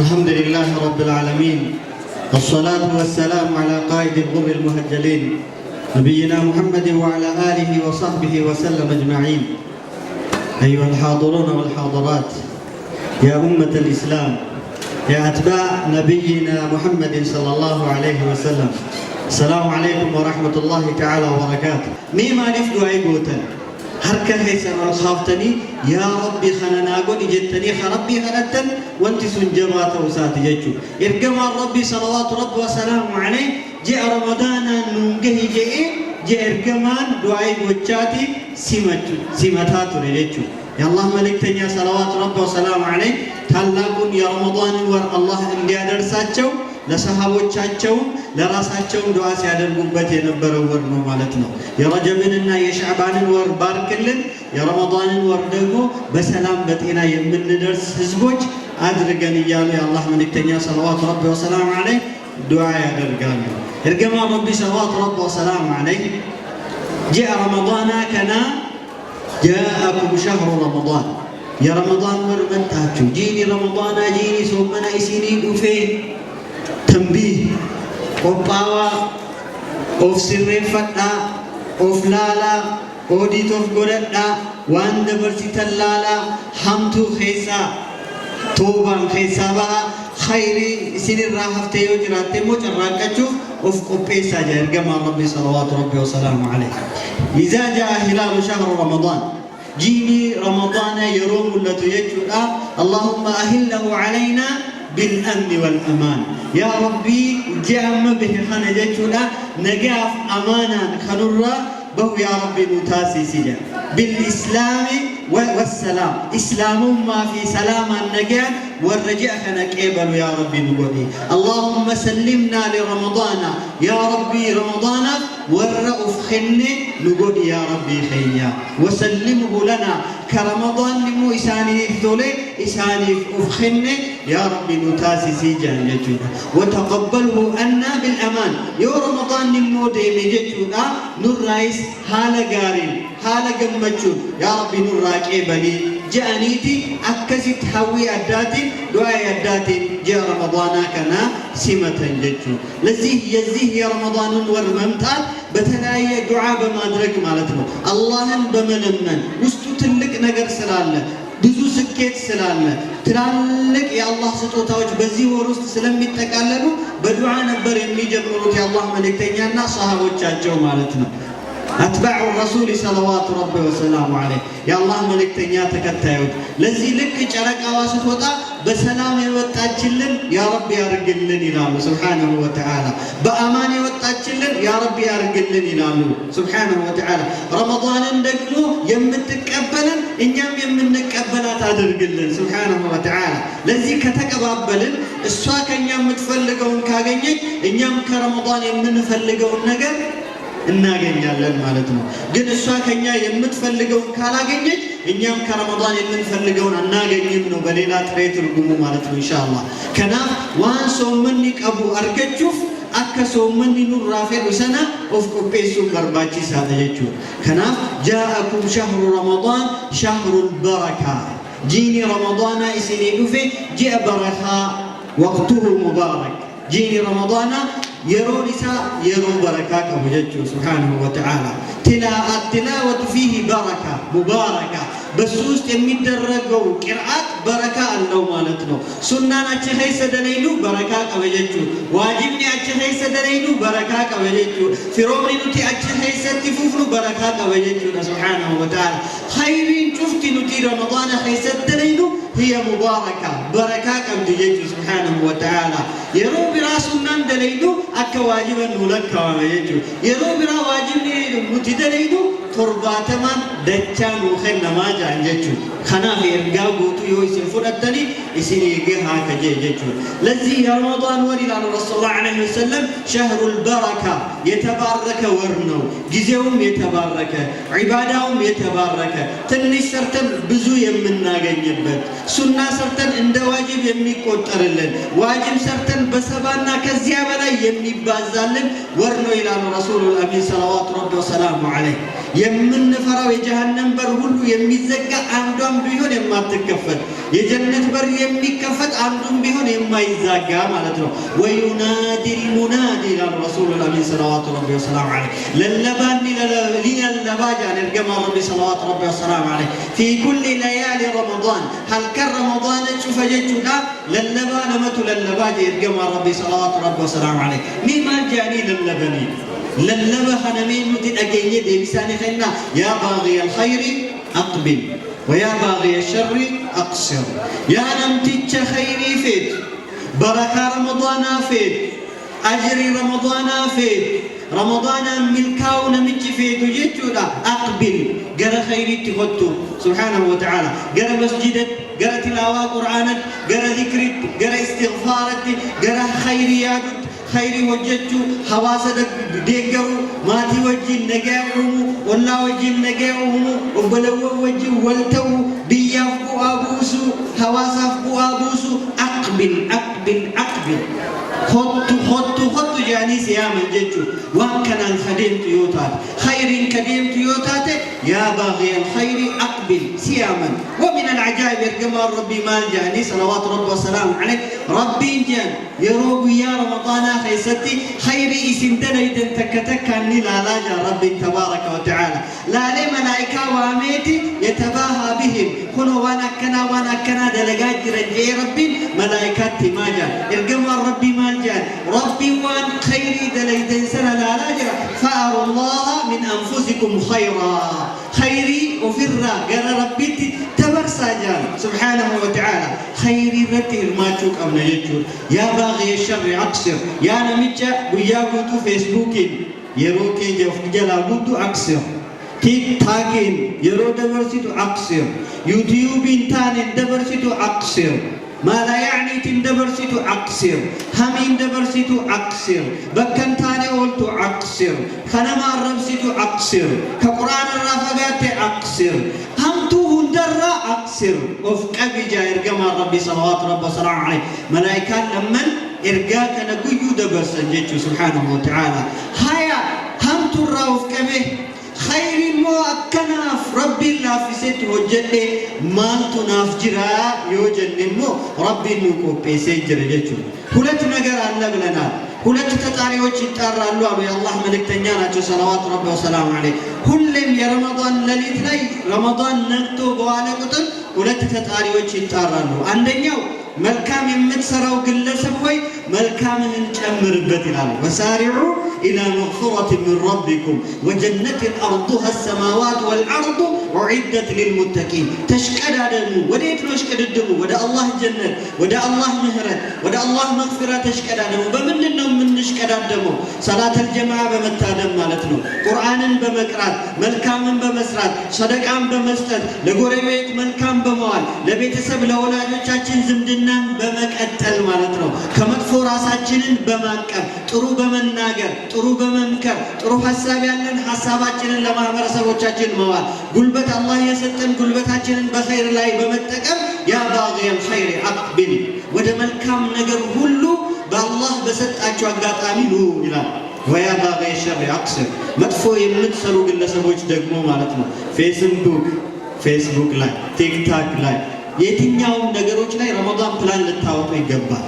الحمد لله رب العالمين، والصلاة والسلام على قائد الغر المهجلين نبينا محمد وعلى آله وصحبه وسلم أجمعين. أيها الحاضرون والحاضرات، يا أمة الإسلام، يا أتباع نبينا محمد صلى الله عليه وسلم، السلام عليكم ورحمة الله تعالى وبركاته. مما نفدو عيبوتا هركا هيسان الخافتني يا ربي خننا قولي جتني خربي خلتن وانت سنجمات وسات جيتشو إرقما ربي صلوات رب وسلام عليه جاء رمضان ننقه جاء إرقمان دعاي وجاتي سمتاتو رجيتشو يا الله ملك تنيا صلوات رب وسلام عليه تلاقون يا رمضان ور الله انديا درساتشو ለሰሃቦቻቸው ለራሳቸው ዱዓ ሲያደርጉበት የነበረው ወር ነው ማለት ነው። የረጀብንና የሻዕባንን ወር ባርክልን፣ የረመዳንን ወር ደግሞ በሰላም በጤና የምንደርስ ህዝቦች አድርገን እያሉ የአላህ መልእክተኛ ሰለዋቱ ረቢ ወሰላሙ ዐለይሂ ዱዓ ያደርጋሉ። እርገማ ረቢ ሰለዋቱ ረቢ ወሰላሙ ዐለይሂ ጃአ ረመዳና ከና ጃአኩም ሸህሩ ረመዳን የረመዳን ወር መጣችሁ ጂኒ ረመዳና ጂኒ ሶመና ኢሲኒ ዱፌ تنبيه قباوة أوف سرين فتا أوف لالا أوديت أوف قردنا وان دبرتي تلالا حمتو خيسا توبا خيسا بها خيري سن الراحة تيو جراتي موج الراكتشوف أوف قبيسا جرقما ربي صلوات ربي وسلامه عليه. إذا جاء هلال شهر رمضان جيني رمضان يروم التي يجوء اللهم أهله علينا بالأمن والأمان يا ربي جام به خنجتنا نجاف أمانا خنورا بهو يا ربي نتاسي سجا بالإسلام والسلام إسلام ما في سلام النجاة والرجاء نكيبل يا ربي نقولي اللهم سلمنا لرمضان يا ربي رمضان والرؤوف خني نقول يا ربي خيا وسلمه لنا كرمضان نمو إساني ذولي إساني أفخني يا ربي نتاسي سيجان جتونا وتقبله أنا بالأمان يا رمضان نمو ديمي جتونا نور رايس حالة قارين حالة قمتشون يا ربي نور راكيبني جانيتي أكسي تحوي أداتي دعاء أداتي جاء رمضان كنا سمة جتشون لزيه يزيه يا رمضان ورممتات بتلاقي دعاء بما أدرك مالتنا الله بملمن وستتلك نجر سلالة ብዙ ስኬት ስላለ ትላልቅ የአላህ ስጦታዎች በዚህ ወር ውስጥ ስለሚጠቃለሉ በዱዓ ነበር የሚጀምሩት የአላህ መልእክተኛና ሰሃቦቻቸው ማለት ነው። أتباع الرسول صلوات ربي وسلامه عليه يا الله ملكتنيا تكتايوت لذي لك جرق واسط وطا بسلام يوتاچلن يا رب يارجلن يلالو سبحانه وتعالى بأمان يوتاچلن يا رب يارجلن يلالو سبحانه وتعالى رمضان دغمو يمتقبلن እኛም የምንቀበላት አድርግልን سبحانه وتعالى ለዚህ ከተቀባበልን እሷ ከኛ የምትፈልገውን ካገኘች እኛም ከረመዳን የምንፈልገውን ነገር እናገኛለን ማለት ነው። ግን እሷ ከኛ የምትፈልገውን ካላገኘች እኛም ከረመዳን የምንፈልገውን አናገኝም ነው በሌላ ጥሬ ትርጉሙ ማለት ነው። ኢንሻአላህ ከናፍ ዋን ሶምን ይቀቡ አርገቹፍ አከሶ ምን ይኑር ራፊዕ ሰና ኦፍ ቆጴሱ በርባቺ ሳተጀቹ ከናፍ ጃአኩም ሸህሩ ረመዳን ሸህሩል በረካ ጂኒ ረመዳን ኢስኒ ዱፌ ጂአ በረካ ወቅቱሁ ሙባረክ ጂኒ ረመዳን يرون إساء يرون بركة كمجد سبحانه وتعالى التلاوة فيه بركة مباركة بسوس يمد الرقو قراءات بركة الله مالتنا سنة أتشهي سدنينو بركة كمجد واجبني أتشهي سدنينو بركة كمجد فرomni نتي أتشهي ستفوفنو بركة كمجد سبحانه وتعالى خيرين شفت نتي رمضان خي سدنينو هي مباركة بركة كمجد سبحانه وتعالى يرون براسنا دلينو أكا واجبا نولك ومجد يرون برا واجبني نتدلينو ترباتمان دچان وخن نماز عنجتشو خنا في إرجاء قوتو يويسن فرتني يسيني يجها كجيجتشو لذي رمضان وري على رسول الله عليه وسلم شهر البركة يتبارك ورنو جزيهم يتبارك عبادهم يتبارك تني سرتن بزو يمنا جنبت سنة سرتن عند واجب يمي كوترلن واجب سرتن بسبانا كزيابنا يمي بازلن ورنو إلى رسول الأمين صلوات ربي وسلامه عليه የምንፈራው የጀሃነም በር ሁሉ የሚዘጋ አንዷም ቢሆን የማትከፈት የጀነት በር የሚከፈት አንዱም ቢሆን የማይዘጋ ማለት ነው። ወዩናዲ ልሙናዲ ይላል ረሱሉል አሚን ሰለዋቱ ረቢ ወሰላሙ ዐለይህ ለለባኒ ለለባጃን እርገማ ረቢ ሰለዋቱ ረቢ ወሰላሙ ዐለይህ ፊ ኩሊ ለያሊ ረመዳን ሀልከን ረመዳን ጩፈጀቹዳ ለለባ ለመቱ ለለባጅ እርገማ ረቢ ሰለዋቱ ረቢ ወሰላሙ ዐለይህ ሚማን ጃኒ ለለበኒ للبه هنمين مدين أجيني دي بساني خينا يا باغي الخير أقبل ويا باغي الشر أقصر يا نمتج خيري فيد بركة رمضان فيد أجري رمضان فيد رمضان ملكاونا متج فيد وجدتنا أقبل قرأ خيري تخطو سبحانه وتعالى قرأ مسجدت قرأ تلاوة قرآنت قرأ ذكرت قرأ استغفارت قرأ خيريات خيري وجدتو حواسة ديقرو ماتي وجي نقاوهم والله وجي نقاوهم وبلو وجي والتو بيافقو أبوسو حواسفقو أبوسو أقبل أقبل أقبل خطو جاني سياما جدتو وكنا الخديم تيوتات خير كديم تيوتات يا باغي الخير أقبل سياما ومن العجائب يرقم ربي مال جاني صلوات ربي وسلام عليه ربي جان يروق يا رمضان خيستي خيري اسم دنيدن تكتكني لا لاجا ربي تبارك وتعالى لا لي ملائكة واميتي يتباهى بهم خنو وانا كنا دلقات رجعي ربي ملائكتي ما جان يرقم ربي مال جان ربي وان خيري دليدن سنة لا لاجا فأروا الله من أنفسكم خيرا خيري وفرا قال ربي تبرسا جان سبحانه وتعالى خيري رتير ما تشوك أو نجتشور يا باغي الشر أقصر يا نمتشا ويا قوتو فيسبوكين يروكي جلا قوتو أقصر تيك تاكين يرو دبرسيتو أقصر يوتيوبين تانين دبرسيتو أقصر ما لا يعني تندبرسيتو أقصر همين دبرسيتو أقصر بكن تاني قلتو أقصر خنما الربسيتو أقصر كقرآن الرافقات أقصر همتو هندرة أقصر وفق أبي جا إرقام ربي صلوات ربي وسلام عليه ملائكة لمن إرقاك نقيو دبرسن جيتو سبحانه وتعالى هيا همتو الرا وفق أبي خير مو أكناف ربي الله في ست وجد مال تناف جرا يوجد مو ربي نكو بيسي جرجتو ሁለት ነገር አለ ብለናል። ሁለት ተጣሪዎች ይጣራሉ አሉ የአላህ መልእክተኛ ናቸው ሰለዋቱ ረቢ ወሰላሙ ዐለይሂ። ሁሌም የረመዳን ሌሊት ላይ ረመዳን ነግቶ በኋላ ቁጥር ሁለት ተጣሪዎች ይጣራሉ። አንደኛው መልካም የምትሰራው ግለሰብ ሆይ መልካምህን ጨምርበት ይላሉ። ወሳሪዑ ኢላ መግፊረቲ ሚን ረቢኩም ወጀነትን አርዱሃ አሰማዋት ወልአርዱ ኡዒደት ሊልሙተቂን። ተሽቀዳደሙ። ወዴት ነው እሽቅድድሙ? ወደ አላህ ጀነት፣ ወደ አላህ ምህረት፣ ወደ አላህ መግፊራ ተሽቀዳደሙ። በምንድን ነው የምንሽቀዳደመው? ሰላተል ጀማዓ በመታደም ማለት ነው። ቁርአንን በመቅራት መልካምን በመስራት ሰደቃን በመስጠት ለጎረቤት መልካም በመዋል ለቤተሰብ ለወላጆቻችን ዝምድናን በመቀጠል ማለት ነው። ከመጥፎ ራሳችንን በማቀብ ጥሩ በመናገር ጥሩ በመምከር ጥሩ ሐሳብ ያለን ሐሳባችንን ለማህበረሰቦቻችን መዋል ጉልበት አላህ የሰጠን ጉልበታችንን በኸይር ላይ በመጠቀም ያ ባጊየል ኸይር አቅቢል ወደ መልካም ነገር ሁሉ በአላህ በሰጣቸው አጋጣሚ ኑ ይላል። ወያ ባጊየ ሸር አቅስር መጥፎ የምትሰሩ ግለሰቦች ደግሞ ማለት ነው ፌስቡክ ላይ ቲክታክ ላይ የትኛውም ነገሮች ላይ ረመዳን ፕላን ልታወጡ ይገባል።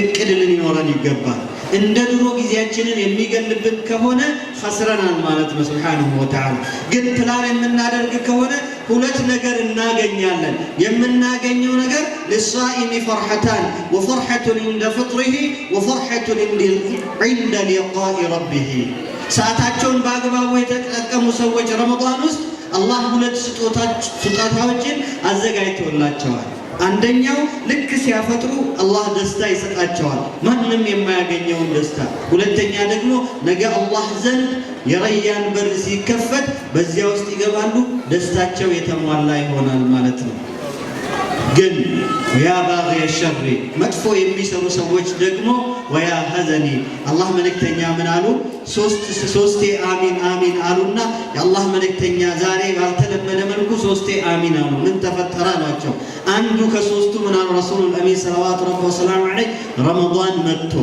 እቅድ ሊኖረን ይገባል። እንደ ድሮ ጊዜያችንን የሚገልብን ከሆነ ኸስረናል ማለት ነው። ሱብሓነሁ ወተዓላ ግን ፕላን የምናደርግ ከሆነ ሁለት ነገር እናገኛለን። የምናገኘው ነገር ለሳኢሚ ፈርሐታን ወፈርሐቱን እንደ ፍጥሪሂ ወፈርሐቱን እንደ ሊቃኢ ረቢሂ። ሰዓታቸውን በአግባቡ የተጠቀሙ ሰዎች ረመዳን ውስጥ አላህ ሁለት ስጦታዎችን አዘጋጅቶላቸዋል። አንደኛው ልክ ሲያፈጥሩ አላህ ደስታ ይሰጣቸዋል፣ ማንም የማያገኘውን ደስታ። ሁለተኛ ደግሞ ነገ አላህ ዘንድ የረያን በር ሲከፈት በዚያ ውስጥ ይገባሉ፣ ደስታቸው የተሟላ ይሆናል ማለት ነው። ግን ወያ ባጊየ ሸሪ መጥፎ የሚሰሩ ሰዎች ደግሞ ወያ ሐዘኒ አላህ መልእክተኛ ምን አሉ? ሶስቴ አሚን አሚን አሉና የአላህ መልእክተኛ ዛሬ ባልተለመደ መልኩ ሶስቴ አሚን አሉ። ምን ተፈጠረ አሏቸው። አንዱ ከሶስቱ ምን አሉ? ረሱሉል አሚን ሰለዋቱ ረቢ ወሰላሙ ዐለይሂ ረመዳን መጥቶ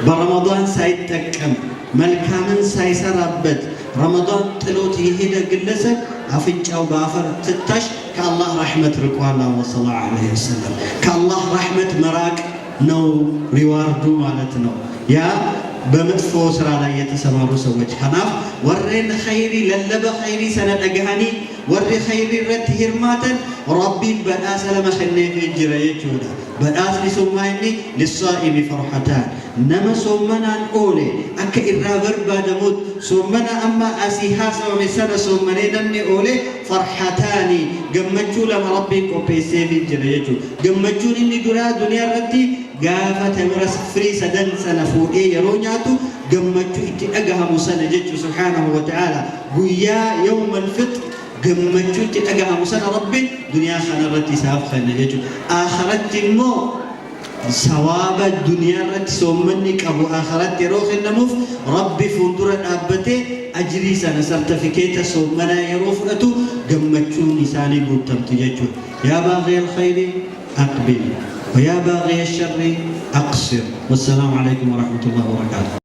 በረመዳን ሳይጠቀም መልካምን ሳይሰራበት رمضان تلوت يهيدا قلسة أفنجاو بافر تتش كالله رحمة رقوانا صلى الله عليه وسلم كالله رحمة مراك نو ريواردو مالتنو يا بمدفو سرا لا يتسمارو سوج خناف ورين خيري للب خيري سنة أجهاني وري خيري رت هرماتا ربي بدا سلام خلني في جرية جودا بدا لسمايني للصائم فرحتان نما سمنا أولي أك إرابر بعدمود سمنا أما أسيها سوى سنة سمنا نمني أولي فرحتاني جمجوا لما ربي كوبيسي في جرية جو جمجوا إني درا دنيا رتي قافة مرس فري سدن سنة فوقي يرونياتو جمجوا إتي أجها مسنة جتو سبحانه وتعالى قويا يوم الفطر جمجوا إتي أجها مسنة ربي دنيا خنا رتي ساف خنا جتو آخرت مو ثواب الدنيا رتي سومنك أبو آخرت يروح النموف ربي فندور أبتي أجري سنة سرتفيكيت سومنا يروح أتو جمجوا نساني بوتم تجتو يا باغي الخير أقبل ويا باغي الشر أقصر والسلام عليكم ورحمة الله وبركاته.